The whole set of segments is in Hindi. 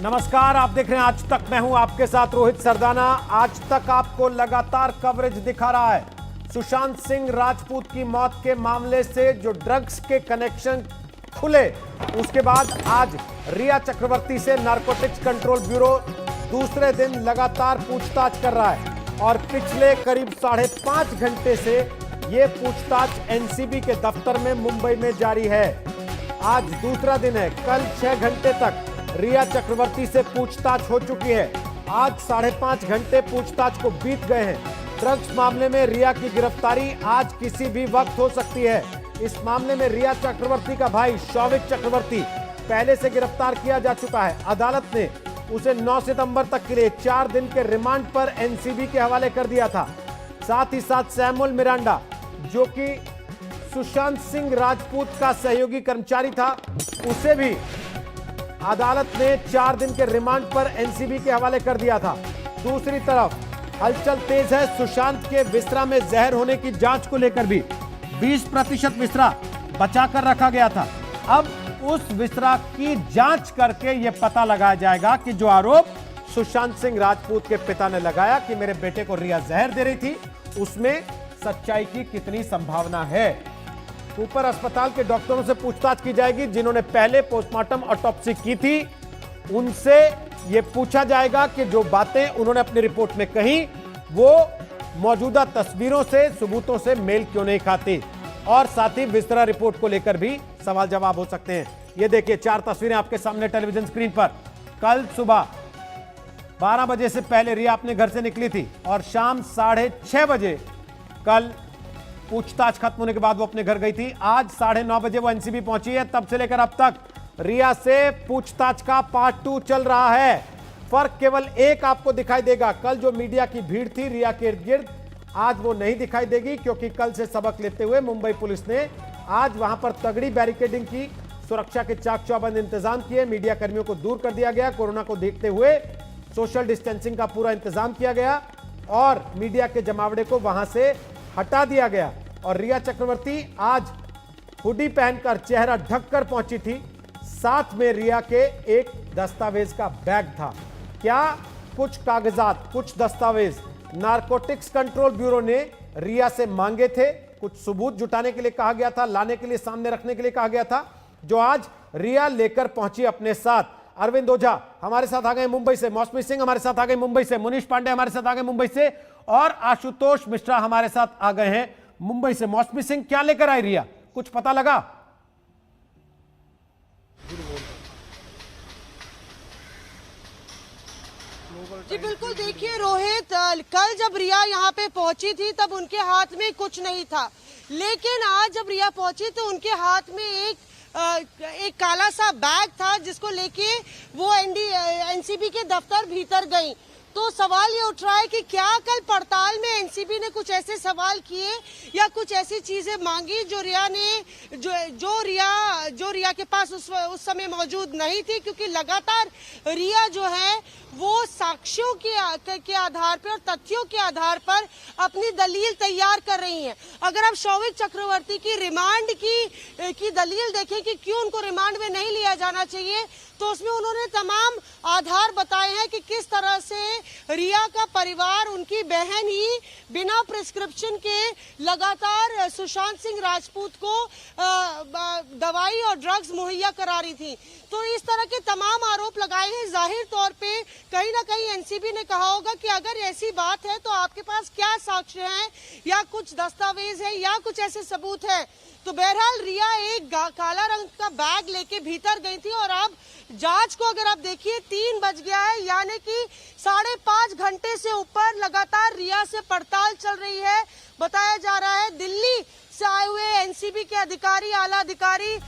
नमस्कार, आप देख रहे हैं आज तक। मैं हूं आपके साथ रोहित सरदाना। आज तक आपको लगातार कवरेज दिखा रहा है सुशांत सिंह राजपूत की मौत के मामले से जो ड्रग्स के कनेक्शन खुले, उसके बाद आज रिया चक्रवर्ती से नारकोटिक्स कंट्रोल ब्यूरो दूसरे दिन लगातार पूछताछ कर रहा है और पिछले करीब 5.5 घंटे से यह पूछताछ एनसीबी के दफ्तर में मुंबई में जारी है। आज दूसरा दिन है। कल 6 घंटे तक रिया चक्रवर्ती से पूछताछ हो चुकी है। आज 5.5 घंटे पूछताछ को बीत गए हैं। ड्रग्स मामले में रिया की गिरफ्तारी आज किसी भी वक्त हो सकती है। इस मामले में रिया चक्रवर्ती का भाई शौविक चक्रवर्ती पहले से गिरफ्तार किया जा चुका है। अदालत ने उसे 9 सितंबर तक के लिए 4 दिन के रिमांड पर एनसीबी के हवाले कर दिया था। साथ ही साथ सैमुअल मिरांडा, जो कि सुशांत सिंह राजपूत का सहयोगी कर्मचारी था, उसे भी अदालत ने 4 दिन के रिमांड पर एनसीबी के हवाले कर दिया था। दूसरी तरफ हलचल तेज है सुशांत के विस्रा में जहर होने की जांच को लेकर भी। 20% विस्रा बचाकर रखा गया था। अब उस विस्रा की जांच करके यह पता लगाया जाएगा कि जो आरोप सुशांत सिंह राजपूत के पिता ने लगाया कि मेरे बेटे को रिया जहर दे रही थी, उसमें सच्चाई की कितनी संभावना है। ऊपर अस्पताल के डॉक्टरों से पूछताछ की जाएगी जिन्होंने पहले पोस्टमार्टम ऑटोप्सी की थी। उनसे यह पूछा जाएगा कि जो बातें उन्होंने अपनी रिपोर्ट में कही वो मौजूदा तस्वीरों से, सबूतों से मेल क्यों नहीं खाती। और साथ ही विस्तृत रिपोर्ट को लेकर भी सवाल जवाब हो सकते हैं। ये देखिए 4 तस्वीरें आपके सामने टेलीविजन स्क्रीन पर। कल सुबह 12 बजे से पहले रिया अपने घर से निकली थी और शाम 6:30 बजे कल पूछताछ खत्म होने के बाद वो अपने घर गई थी। आज 9:30 बजे वो एनसीबी पहुंची है। तब से लेकर अब तक रिया से पूछताछ का पार्ट 2 चल रहा है। फर्क केवल एक आपको दिखाई देगा। कल जो मीडिया की भीड़ थी रिया के इर्द गिर्द, आज वो नहीं दिखाई देगी, क्योंकि कल से सबक लेते हुए मुंबई पुलिस ने आज वहां पर तगड़ी बैरिकेडिंग की, सुरक्षा के चाक चौबंद इंतजाम किए, मीडिया कर्मियों को दूर कर दिया गया। कोरोना को देखते हुए सोशल डिस्टेंसिंग का पूरा इंतजाम किया गया और मीडिया के जमावड़े को वहां से हटा दिया गया। और रिया चक्रवर्ती आज हुडी पहनकर, चेहरा ढककर पहुंची थी। साथ में रिया के एक दस्तावेज का बैग था। क्या कुछ कागजात, कुछ दस्तावेज नारकोटिक्स कंट्रोल ब्यूरो ने रिया से मांगे थे, कुछ सबूत जुटाने के लिए कहा गया था, लाने के लिए, सामने रखने के लिए कहा गया था, जो आज रिया लेकर पहुंची अपने साथ। अरविंद ओझा हमारे साथ आ गए मुंबई से, मौसमी सिंह हमारे साथ आ गए मुंबई से, मुनीश पांडे हमारे साथ आ गए मुंबई से और आशुतोष मिश्रा हमारे साथ आ गए हैं मुंबई से। मौसमी सिंह, क्या लेकर आई रिया, कुछ पता लगा? जी बिल्कुल, देखिए रोहित, कल जब रिया यहाँ पे पहुंची थी तब उनके हाथ में कुछ नहीं था, लेकिन आज जब रिया पहुंची तो उनके हाथ में एक काला सा बैग था, जिसको लेके वो एनसीबी के दफ्तर भीतर गई। तो सवाल ये उठ रहा है कि क्या कल पड़ताल में एनसीबी ने कुछ ऐसे सवाल किए या कुछ ऐसी चीजें मांगी जो रिया के पास उस समय मौजूद नहीं थी, क्योंकि लगातार रिया जो है वो साक्ष्यों के आधार पर और तथ्यों के आधार पर अपनी दलील तैयार कर रही हैं। अगर आप शौविक चक्रवर्ती की रिमांड की दलील देखें कि क्यों उनको रिमांड में नहीं लिया जाना चाहिए, तो उसमें उन्होंने तमाम आधार बताए हैं कि किस तरह से रिया का परिवार, उनकी बहन ही बिना प्रिस्क्रिप्शन के लगातार सुशांत सिंह राजपूत को दवाई और ड्रग्स मुहैया करा रही थी। तो इस तरह के तमाम आरोप लगाए हैं। जाहिर तौर पे कहीं ना कहीं एनसीबी ने कहा होगा कि अगर ऐसी बात है तो आपके पास क्या साक्ष्य हैं या कुछ दस्तावेज है या कुछ ऐसे सबूत है। तो बहरहाल रिया एक काला रंग का बैग लेके भीतर गई थी और अब जांच को अगर आप देखिए 3 बज गया है, यानी कि 5.5 घंटे से ऊपर लगातार रिया से पड़ताल चल रही है। बताया जा रहा है दिल्ली से आए हुए एनसीबी के अधिकारी, आला अधिकारी।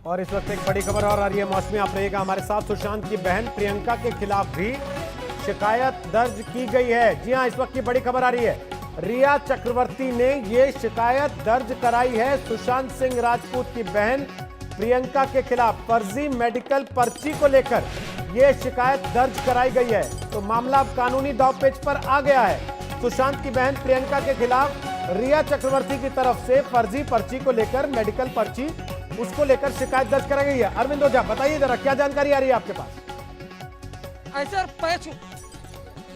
और इस वक्त एक बड़ी खबर और आ रही है, मौसमी आप रहिएगा हमारे साथ। सुशांत की बहन प्रियंका के खिलाफ भी शिकायत दर्ज की गई है। जी हां, इस वक्त की बड़ी खबर आ रही है, रिया चक्रवर्ती ने ये शिकायत दर्ज कराई है सुशांत सिंह राजपूत की बहन प्रियंका के खिलाफ। फर्जी मेडिकल पर्ची को लेकर यह शिकायत दर्ज कराई गई है। तो मामला अब कानूनी दांवपेच पर आ गया है। सुशांत की बहन प्रियंका के खिलाफ रिया चक्रवर्ती की तरफ से फर्जी पर्ची को लेकर, मेडिकल पर्ची, उसको लेकर शिकायत दर्ज कराई गई है। अरविंद ओझा बताइए जरा, क्या जानकारी आ रही है आपके पास? ऐसे पैच।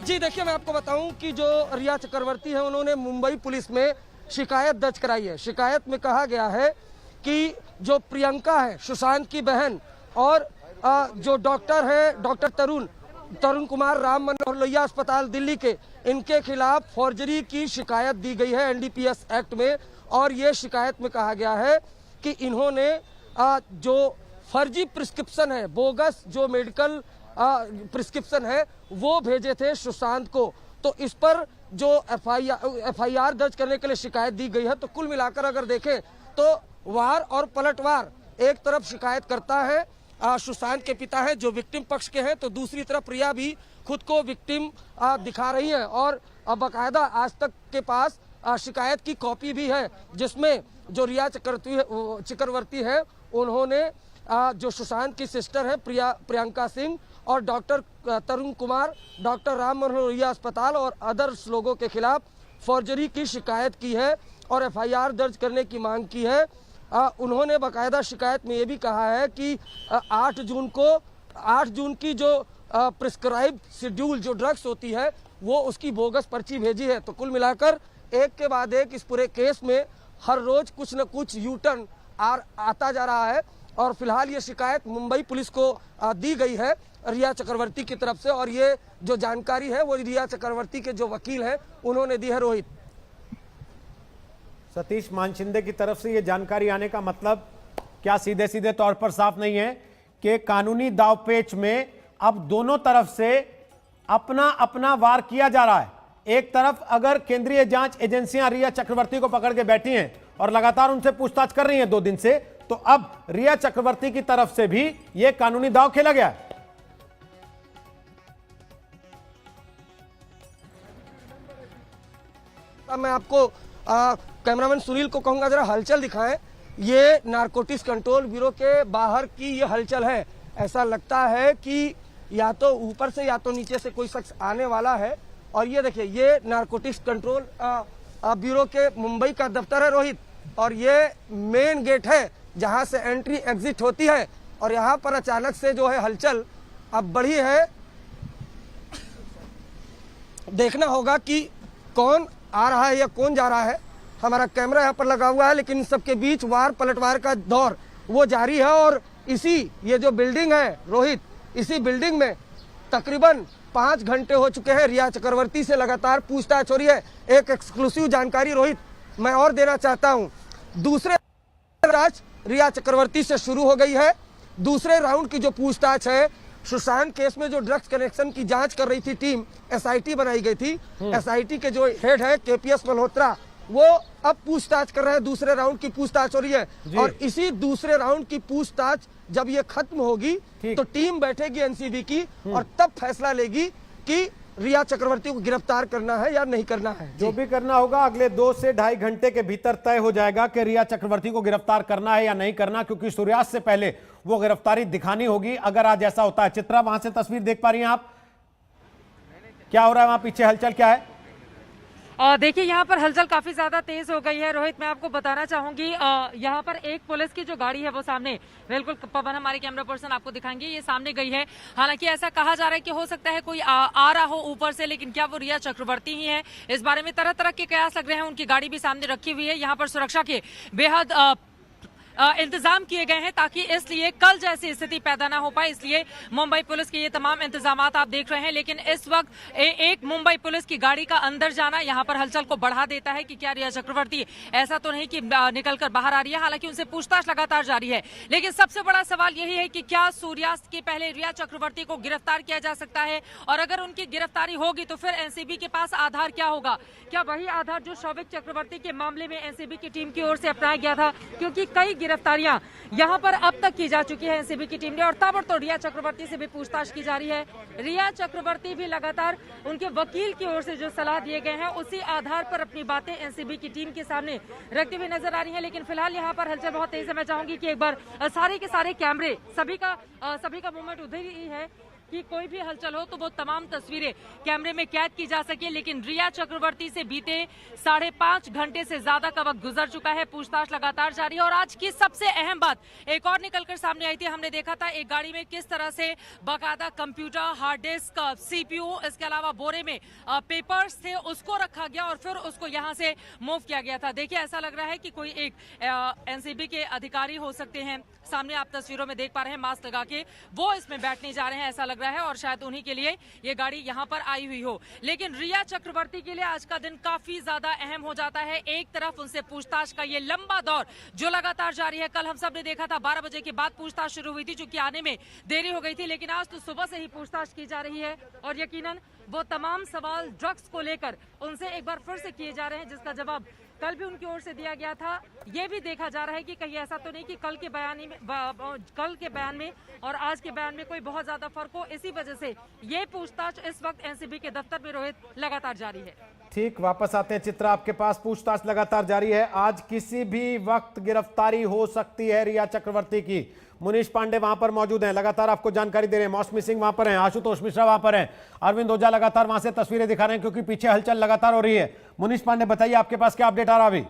जी देखिए, मैं आपको बताऊं कि जो रिया चक्रवर्ती है उन्होंने मुंबई पुलिस में शिकायत दर्ज कराई है। शिकायत में कहा गया है कि जो प्रियंका है, सुशांत की बहन, और जो डॉक्टर है, डॉक्टर तरुण कुमार राम मनोहर लोहिया अस्पताल दिल्ली के, इनके खिलाफ फॉर्जरी की शिकायत दी गई है एनडीपीएस एक्ट में। और ये शिकायत में कहा गया है कि इन्होंने जो फर्जी प्रिस्क्रिप्शन है, बोगस जो मेडिकल प्रिस्क्रिप्शन है, वो भेजे थे सुशांत को। तो इस पर जो एफआईआर दर्ज करने के लिए शिकायत दी गई है। तो कुल मिलाकर अगर देखें तो वार और पलटवार, एक तरफ शिकायत करता है सुशांत के पिता है जो विक्टिम पक्ष के हैं, तो दूसरी तरफ प्रिया भी खुद को विक्टिम दिखा रही है। और बाकायदा आज तक के पास शिकायत की कॉपी भी है, जिसमें जो रिया चक्रवर्ती है उन्होंने जो सुशांत की सिस्टर है प्रियंका सिंह और डॉक्टर तरुण कुमार, डॉक्टर राम मनोहर लोहिया अस्पताल और अदर्स लोगों के खिलाफ फॉर्जरी की शिकायत की है और एफआईआर दर्ज करने की मांग की है। उन्होंने बाकायदा शिकायत में ये भी कहा है कि 8 जून की जो प्रिस्क्राइब शेड्यूल जो ड्रग्स होती है वो उसकी बोगस पर्ची भेजी है। तो कुल मिलाकर एक के बाद एक इस पूरे केस में हर रोज कुछ न कुछ यूटर्न आता जा रहा है। और फिलहाल ये शिकायत मुंबई पुलिस को दी गई है रिया चक्रवर्ती की तरफ से, और ये जो जानकारी है वो रिया चक्रवर्ती के जो वकील हैं उन्होंने दी है। रोहित, सतीश मानशिंदे की तरफ से ये जानकारी आने का मतलब क्या सीधे सीधे तौर पर साफ नहीं है कि कानूनी दावपेच में अब दोनों तरफ से अपना अपना वार किया जा रहा है। एक तरफ अगर केंद्रीय जांच एजेंसियां रिया चक्रवर्ती को पकड़ के बैठी हैं और लगातार उनसे पूछताछ कर रही हैं 2 दिन से, तो अब रिया चक्रवर्ती की तरफ से भी यह कानूनी दांव खेला गया है। मैं आपको कैमरामैन सुनील को कहूंगा जरा हलचल दिखाएं। ये नारकोटिक्स कंट्रोल ब्यूरो के बाहर की ये हलचल है। ऐसा लगता है कि या तो ऊपर से या तो नीचे से कोई शख्स आने वाला है। और ये देखिए, ये नारकोटिक्स कंट्रोल ब्यूरो के मुंबई का दफ्तर है रोहित, और ये मेन गेट है जहां से एंट्री एग्जिट होती है। और यहाँ पर अचानक से जो है हलचल अब बढ़ी है। देखना होगा कि कौन आ रहा है या कौन जा रहा है। हमारा कैमरा यहाँ पर लगा हुआ है, लेकिन इन सबके बीच वार पलटवार का दौर वो जारी है। और ये जो बिल्डिंग है रोहित, इसी बिल्डिंग में तकरीबन 5 घंटे हो चुके हैं रिया चक्रवर्ती से लगातार पूछताछ हो रही है। एक एक्सक्लूसिव जानकारी रोहित मैं और देना चाहता हूं। दूसरे राज रिया चक्रवर्ती से शुरू हो गई है। दूसरे राउंड की जो पूछताछ है, सुशांत केस में जो ड्रग्स कनेक्शन की जांच कर रही थी टीम, एसआईटी बनाई गई थी। एसआईटी के जो हेड है केपीएस मल्होत्रा, वो अब पूछताछ कर रहे हैं। दूसरे राउंड की पूछताछ हो रही है और इसी दूसरे राउंड की पूछताछ जब ये खत्म होगी तो टीम बैठेगी एनसीबी की और तब फैसला लेगी कि रिया चक्रवर्ती को गिरफ्तार करना है या नहीं करना है। जो भी करना होगा अगले 2 से ढाई घंटे के भीतर तय हो जाएगा कि रिया चक्रवर्ती को गिरफ्तार करना है या नहीं करना, क्योंकि सूर्यास्त से पहले वो गिरफ्तारी दिखानी होगी अगर आज ऐसा होता है। चित्रा, वहां से तस्वीर देख पा रही हैं आप, क्या हो रहा है वहां पीछे, हलचल क्या है? देखिए, यहाँ पर हलचल काफी ज्यादा तेज हो गई है रोहित। मैं आपको बताना चाहूंगी, यहाँ पर एक पुलिस की जो गाड़ी है वो सामने, बिल्कुल पवन हमारे कैमरा पर्सन आपको दिखाएंगे, ये सामने गई है। हालांकि ऐसा कहा जा रहा है कि हो सकता है कोई आ रहा हो ऊपर से, लेकिन क्या वो रिया चक्रवर्ती ही है, इस बारे में तरह तरह के कयास लग रहे हैं। उनकी गाड़ी भी सामने रखी हुई है। यहाँ पर सुरक्षा के बेहद इंतजाम किए गए हैं ताकि इसलिए कल जैसी स्थिति पैदा ना हो पाए, इसलिए मुंबई पुलिस के ये तमाम इंतजाम आप देख रहे हैं। लेकिन इस वक्त एक मुंबई पुलिस की गाड़ी का अंदर जाना यहाँ पर हलचल को बढ़ा देता है कि क्या रिया चक्रवर्ती ऐसा तो नहीं कि निकलकर बाहर आ रही है। हालांकि उनसे पूछताछ लगातार जारी है, लेकिन सबसे बड़ा सवाल यही है कि क्या सूर्यास्त के पहले रिया चक्रवर्ती को गिरफ्तार किया जा सकता है, और अगर उनकी गिरफ्तारी होगी तो फिर एनसीबी के पास आधार क्या होगा? क्या वही आधार जो शौविक चक्रवर्ती के मामले में एनसीबी की टीम की ओर से अपनाया गया था? क्योंकि कई गिरफ्तारियां यहां पर अब तक की जा चुकी है एनसीबी की टीम ने, और ताबड़तोड़ रिया चक्रवर्ती से भी पूछताछ की जा रही है। रिया चक्रवर्ती भी लगातार उनके वकील की ओर से जो सलाह दिए गए हैं उसी आधार पर अपनी बातें एनसीबी की टीम के सामने रखती हुई नजर आ रही है। लेकिन फिलहाल यहाँ पर हलचल बहुत तेज है। मैं चाहूंगी कि एक बार सारे के सारे कैमरे, सभी का मूवमेंट उधर ही है। कि कोई भी हलचल हो तो वो तमाम तस्वीरें कैमरे में कैद की जा सके। लेकिन रिया चक्रवर्ती से बीते 5.5 घंटे से ज्यादा का वक्त गुजर चुका है, पूछताछ लगातार जारी है। और आज की सबसे अहम बात एक और निकलकर सामने आई थी। हमने देखा था एक गाड़ी में किस तरह से बाकायदा कंप्यूटर, हार्ड डिस्क, CPU, इसके अलावा बोरे में पेपर्स थे, उसको रखा गया और फिर उसको यहां से मूव किया गया था। देखिए, ऐसा लग रहा है कि कोई एक एनसीबी के अधिकारी हो सकते हैं। सामने आप तस्वीरों में देख पा रहे हैं, मास्क लगा के वो इसमें बैठने जा रहे हैं, ऐसा लग रहा है, और शायद उन्हीं के लिए ये गाड़ी यहां पर आई हुई हो। लेकिन रिया चक्रवर्ती के लिए आज का दिन काफी ज्यादा अहम हो जाता है। एक तरफ उनसे पूछताछ का ये लंबा दौर जो लगातार जारी है। कल हम सब ने देखा था 12 बजे के बाद पूछताछ शुरू हुई थी, चूंकि आने में देरी हो गई थी, लेकिन आज तो सुबह से ही पूछताछ की जा रही है। और यकीनन वो तमाम सवाल ड्रग्स को लेकर उनसे एक बार फिर से किए जा रहे हैं, जिसका जवाब कल भी उनकी ओर से दिया गया था। ये भी देखा जा रहा है कि कहीं ऐसा तो नहीं कि कल के बयान में और आज के बयान में कोई बहुत ज्यादा फर्क हो। इसी वजह से ये पूछताछ इस वक्त एनसीबी के दफ्तर में रोहित लगातार जारी है। ठीक, वापस आते हैं चित्रा आपके पास। पूछताछ लगातार जारी है, आज किसी भी वक्त गिरफ्तारी हो सकती है रिया चक्रवर्ती की। मुनीश पांडे वहां पर मौजूद हैं, लगातार आपको जानकारी दे रहे हैं। मौसमी सिंह वहां पर हैं, आशुतोष मिश्रा वहां पर हैं, अरविंद ओझा लगातार वहां से तस्वीरें दिखा रहे हैं क्योंकि पीछे हलचल लगातार हो रही है। मुनीश पांडे, बताइए आपके पास क्या अपडेट आ रहा अभी?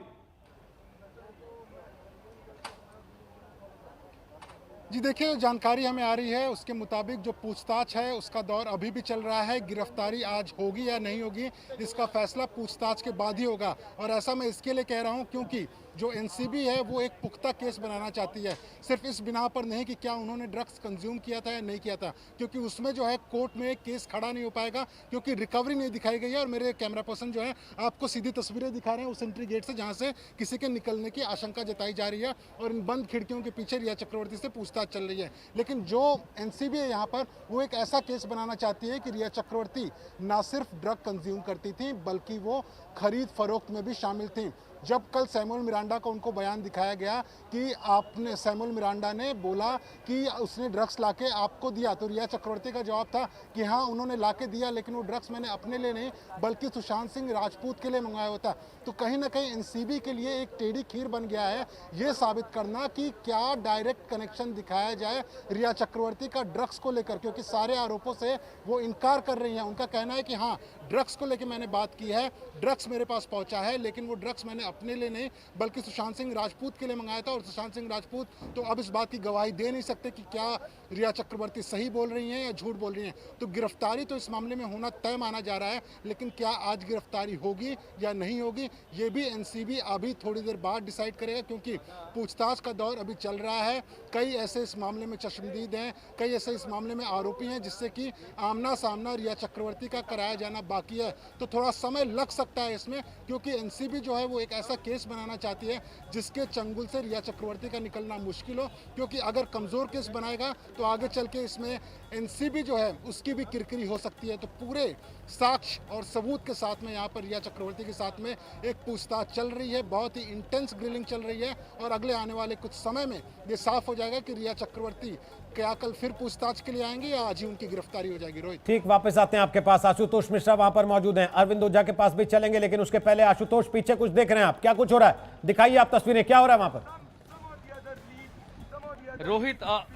जी देखिए, जानकारी हमें आ रही है उसके मुताबिक जो पूछताछ है उसका दौर अभी भी चल रहा है। गिरफ्तारी आज होगी या नहीं होगी इसका फैसला पूछताछ के बाद ही होगा। और ऐसा मैं इसके लिए कह रहा हूं क्योंकि जो एनसीबी है वो एक पुख्ता केस बनाना चाहती है, सिर्फ इस बिना पर नहीं कि क्या उन्होंने ड्रग्स कंज्यूम किया था या नहीं किया था, क्योंकि उसमें जो है कोर्ट में एक केस खड़ा नहीं हो पाएगा क्योंकि रिकवरी नहीं दिखाई गई है। और मेरे कैमरा पर्सन जो है आपको सीधी तस्वीरें दिखा रहे हैं उस एंट्री गेट से जहाँ से किसी के निकलने की आशंका जताई जा रही है और इन बंद खिड़कियों के पीछे रिया चक्रवर्ती से पूछताछ चल रही है। लेकिन जो एनसीबी है यहाँ पर वो एक ऐसा केस बनाना चाहती है कि रिया चक्रवर्ती ना सिर्फ ड्रग कंज्यूम करती थी बल्कि वो खरीद फरोख्त में भी शामिल थी। जब कल सैमुअल मिरांडा को उनको बयान दिखाया गया कि आपने सैमुअल मिरांडा ने बोला कि उसने ड्रग्स लाके आपको दिया, तो रिया चक्रवर्ती का जवाब था कि हाँ उन्होंने लाके दिया, लेकिन वो ड्रग्स मैंने अपने लिए नहीं बल्कि सुशांत सिंह राजपूत के लिए मंगाया होता। तो कहीं ना कहीं एनसीबी के लिए एक टेढ़ी खीर बन गया है ये साबित करना कि क्या डायरेक्ट कनेक्शन दिखाया जाए रिया चक्रवर्ती का ड्रग्स को लेकर, क्योंकि सारे आरोपों से वो इनकार कर रही हैं। उनका कहना है कि हाँ ड्रग्स को लेकर मैंने बात की है, ड्रग्स मेरे पास पहुंचा है, लेकिन वो ड्रग्स मैंने अपने लिए नहीं बल्कि सुशांत सिंह राजपूत के लिए मंगाया था। और सुशांत सिंह राजपूत तो अब इस बात की गवाही दे नहीं सकते कि क्या रिया चक्रवर्ती सही बोल रही हैं या झूठ बोल रही हैं। तो गिरफ्तारी तो इस मामले में होना तय माना जा रहा है, लेकिन क्या आज गिरफ्तारी होगी या नहीं होगी ये भी एनसीबी अभी थोड़ी देर बाद डिसाइड करेगा, क्योंकि पूछताछ का दौर अभी चल रहा है। कई ऐसे इस मामले में चश्मदीद हैं, कई ऐसे इस मामले में आरोपी हैं जिससे कि आमना सामना रिया चक्रवर्ती का कराया जाना बाकी है। तो थोड़ा समय लग सकता है इसमें, क्योंकि एनसीबी जो है वो एक ऐसा केस बनाना चाहती है जिसके चंगुल से रिया चक्रवर्ती का निकलना मुश्किल हो, क्योंकि अगर कमजोर केस बनाएगा तो आगे चल के इसमें एनसीबी जो है उसकी भी किरकिरी हो सकती है। तो पूरे साक्ष्य और सबूत के साथ में यहाँ पर रिया चक्रवर्ती के साथ में एक पूछताछ चल रही है, बहुत ही इंटेंस ग्रिलिंग चल रही है। और अगले आने वाले कुछ समय में ये साफ हो जाएगा कि रिया चक्रवर्ती क्या कल फिर पूछताछ के लिए आएंगे या आज ही उनकी गिरफ्तारी हो जाएगी। रोहित, ठीक, वापस आते हैं आपके पास। आशुतोष मिश्रा वहां पर मौजूद हैं, अरविंद ओझा के पास भी चलेंगे, लेकिन उसके पहले आशुतोष पीछे कुछ देख रहे हैं आप, क्या कुछ हो रहा है? दिखाइए आप तस्वीरें, क्या हो रहा है वहां पर?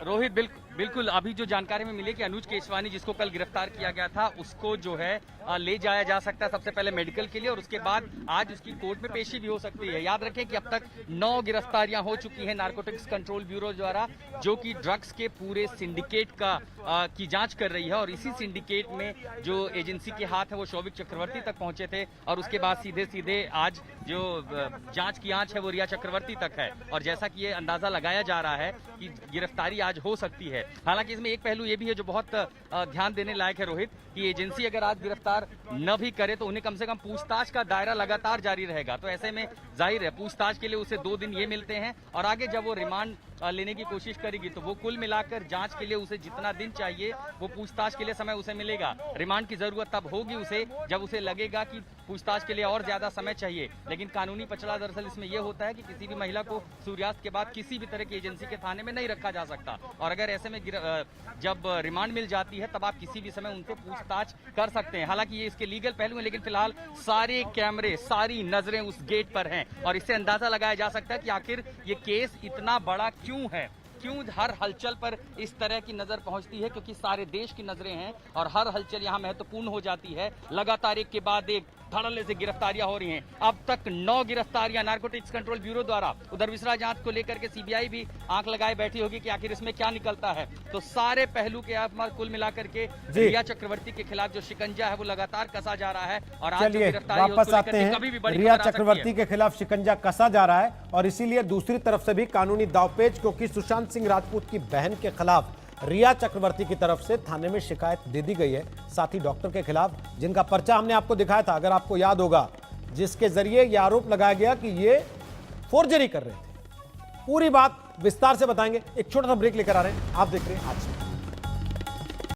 रोहित बिल्कुल अभी जो जानकारी में मिली कि अनुज केशवानी जिसको कल गिरफ्तार किया गया था उसको जो है ले जाया जा सकता है सबसे पहले मेडिकल के लिए, और उसके बाद आज उसकी कोर्ट में पेशी भी हो सकती है। याद रखें कि अब तक 9 गिरफ्तारियां हो चुकी हैं नारकोटिक्स कंट्रोल ब्यूरो द्वारा, जो कि ड्रग्स के पूरे सिंडिकेट की जांच कर रही है। और इसी सिंडिकेट में जो एजेंसी के हाथ है वो शौविक चक्रवर्ती तक पहुंचे थे, और उसके बाद सीधे आज जो जांच की आंच है वो रिया चक्रवर्ती तक है। और जैसा कि ये अंदाजा लगाया जा रहा है कि गिरफ्तारी आज हो सकती है। हालांकि इसमें एक पहलू ये भी है जो बहुत ध्यान देने लायक है रोहित, कि एजेंसी अगर आज गिरफ्तार न भी करे तो उन्हें कम से कम पूछताछ का दायरा लगातार जारी रहेगा। तो ऐसे में जाहिर है पूछताछ के लिए उसे 2 दिन ये मिलते हैं, और आगे जब वो रिमांड लेने की कोशिश करेगी तो वो कुल मिलाकर जांच के लिए उसे जितना दिन चाहिए वो पूछताछ के लिए समय उसे मिलेगा। रिमांड की जरूरत तब होगी उसे जब उसे लगेगा कि पूछताछ के लिए और ज्यादा समय चाहिए। लेकिन कानूनी पचड़ा दरअसल इसमें यह होता है कि किसी भी महिला को सूर्यास्त के बाद किसी भी तरह की एजेंसी के थाने में नहीं रखा जा सकता, और अगर ऐसे में जब रिमांड मिल जाती है तब आप किसी भी समय उनसे पूछताछ कर सकते हैं। हालांकि ये इसके लीगल पहलू है, लेकिन फिलहाल सारे कैमरे, सारी नजरें उस गेट पर हैं, और इससे अंदाजा लगाया जा सकता है कि आखिर ये केस इतना बड़ा क्यों है, क्यों हर हलचल पर इस तरह की नजर पहुंचती है, क्योंकि सारे देश की नजरें हैं और हर हलचल यहाँ महत्वपूर्ण हो जाती है। लगातार एक के बाद एक धड़ल्ले से गिरफ्तारियां हो रही हैं। अब तक 9 गिरफ्तारियां नारकोटिक्स कंट्रोल ब्यूरो द्वारा। उधर विसरा जांच को लेकर के सीबीआई भी आंख लगाए बैठी होगी कि आखिर इसमें क्या निकलता है। तो सारे पहलू के कुल मिलाकर के रिया चक्रवर्ती के खिलाफ जो शिकंजा है वो लगातार कसा जा रहा है। और आज जो चलिए गिरफ्तारी है वापस उसको आते लेकर के कभी भी हैं। बड़ी रिया खबर आ सकती चक्रवर्ती है। के खिलाफ शिकंजा कसा जा रहा है और इसीलिए दूसरी तरफ से भी कानूनी दांवपेच, क्योंकि सुशांत सिंह राजपूत की बहन के खिलाफ रिया चक्रवर्ती की तरफ से थाने में शिकायत दे दी गई है, साथ ही डॉक्टर के खिलाफ, जिनका पर्चा हमने आपको दिखाया था, अगर आपको याद होगा, जिसके जरिए यह आरोप लगाया गया कि ये फोर्जरी कर रहे थे। पूरी बात विस्तार से बताएंगे। एक छोटा सा ब्रेक लेकर आ रहे हैं, आप देख रहे हैं आज तक।